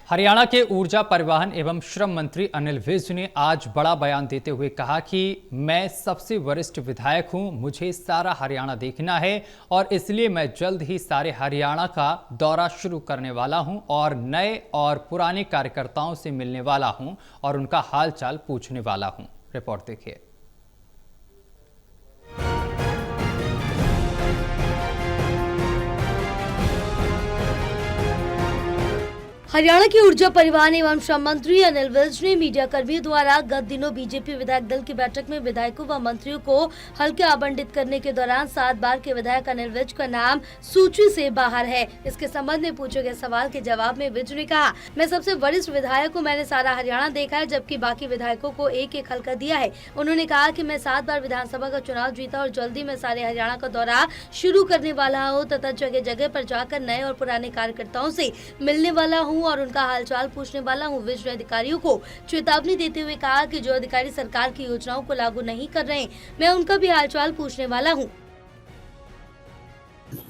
हरियाणा के ऊर्जा परिवहन एवं श्रम मंत्री अनिल विज ने आज बड़ा बयान देते हुए कहा कि मैं सबसे वरिष्ठ विधायक हूं, मुझे सारा हरियाणा देखना है और इसलिए मैं जल्द ही सारे हरियाणा का दौरा शुरू करने वाला हूं और नए और पुराने कार्यकर्ताओं से मिलने वाला हूं और उनका हालचाल पूछने वाला हूं। रिपोर्ट देखिए। हरियाणा के ऊर्जा परिवहन एवं श्रम मंत्री अनिल विज ने मीडिया कर्मियों द्वारा गत दिनों बीजेपी विधायक दल की बैठक में विधायकों व मंत्रियों को हल्के आवंटित करने के दौरान 7 बार के विधायक अनिल विज का नाम सूची से बाहर है। इसके संबंध में पूछे गए सवाल के जवाब में विज ने कहा, मैं सबसे वरिष्ठ विधायक हूँ, मैंने सारा हरियाणा देखा है, जबकि बाकी विधायकों को एक एक हल्का दिया है। उन्होंने कहा कि मैं 7 बार विधानसभा का चुनाव जीता और जल्दी मैं सारे हरियाणा का दौरा शुरू करने वाला हूँ तथा जगह जगह पर जाकर नए और पुराने कार्यकर्ताओं से मिलने वाला हूँ और उनका हालचाल पूछने वाला हूँ। विज ने अधिकारियों को चेतावनी देते हुए कहा कि जो अधिकारी सरकार की योजनाओं को लागू नहीं कर रहे, मैं उनका भी हालचाल पूछने वाला हूँ।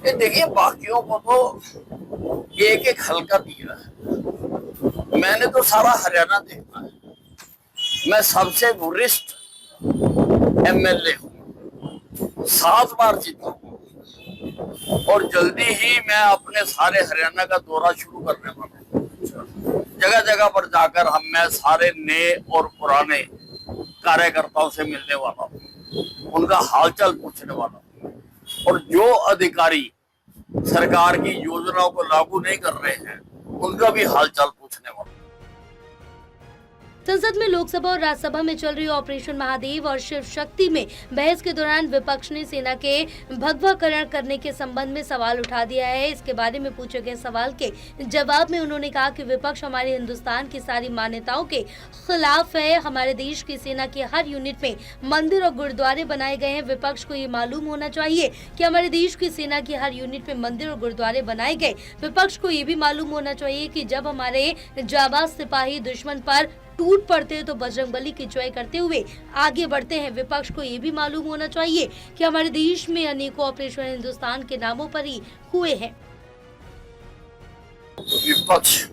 देखिए, बाकियों को तो एक एक हल्का दिया है, मैंने तो सारा हरियाणा देखा है। मैं सबसे वरिष्ठ एमएलए हूँ, 7 बार जीता हूँ और जल्दी ही मैं अपने सारे हरियाणा का दौरा शुरू करने वाला हूँ। जगह जगह पर जाकर मैं सारे नए और पुराने कार्यकर्ताओं से मिलने वाला हूँ, उनका हालचाल पूछने वाला हूँ और जो अधिकारी सरकार की योजनाओं को लागू नहीं कर रहे हैं उनका भी हालचाल पूछने वाला हूँ। संसद में लोकसभा और राज्यसभा में चल रही ऑपरेशन महादेव और शिव शक्ति में बहस के दौरान विपक्ष ने सेना के भगवाकरण करने के संबंध में सवाल उठा दिया है। इसके बारे में पूछे गए सवाल के जवाब में उन्होंने कहा कि विपक्ष हमारे हिंदुस्तान की सारी मान्यताओं के खिलाफ है। हमारे देश की सेना के हर यूनिट में मंदिर और गुरुद्वारे बनाए गए हैं। विपक्ष को ये मालूम होना चाहिए कि हमारे देश की सेना की हर यूनिट में मंदिर और गुरुद्वारे बनाए गए। विपक्ष को ये भी मालूम होना चाहिए कि जब हमारे जाबाज सिपाही दुश्मन पर टूट पड़ते हैं तो बजरंगबली की जय करते हुए आगे बढ़ते हैं। विपक्ष को ये भी मालूम होना चाहिए कि हमारे देश में अनेकों ऑपरेशन हिंदुस्तान के नामों पर ही हुए हैं। विपक्ष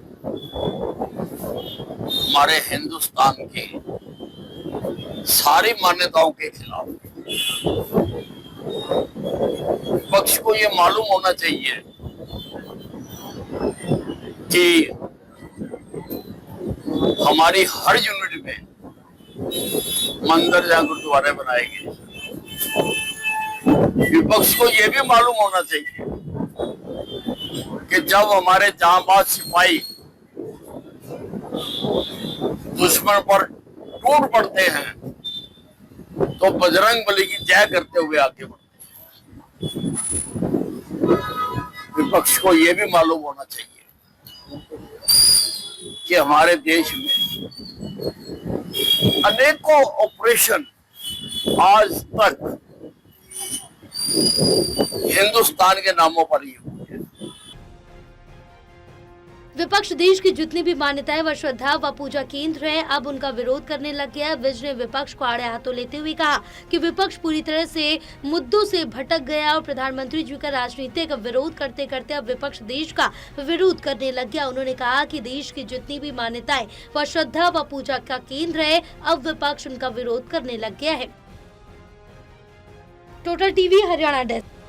हमारे हिंदुस्तान की सारी मान्यताओं के खिलाफ। विपक्ष को ये मालूम होना चाहिए कि हमारी हर यूनिट में मंदिर या गुरुद्वारे बनाए गए। विपक्ष को यह भी मालूम होना चाहिए कि जब हमारे जांबाज सिपाही दुश्मन पर टूट पड़ते हैं तो बजरंगबली की जय करते हुए आगे बढ़ते हैं। विपक्ष को यह भी मालूम होना चाहिए कि हमारे देश में अनेकों ऑपरेशन आज तक हिंदुस्तान के नामों पर ही हुए हैं। विपक्ष देश की जितनी भी मान्यताएं व श्रद्धा व पूजा केंद्र हैं, अब उनका विरोध करने लग गया है। विज ने विपक्ष को आड़े हाथों लेते हुए कहा कि विपक्ष पूरी तरह से मुद्दों से भटक गया और प्रधानमंत्री जी का राजनीतिक विरोध करते करते अब विपक्ष देश का विरोध करने लग गया। उन्होंने कहा कि देश की जितनी भी मान्यताएं व श्रद्धा व पूजा का केंद्र है, अब विपक्ष उनका विरोध करने लग गया है। Total TV Haryana desk.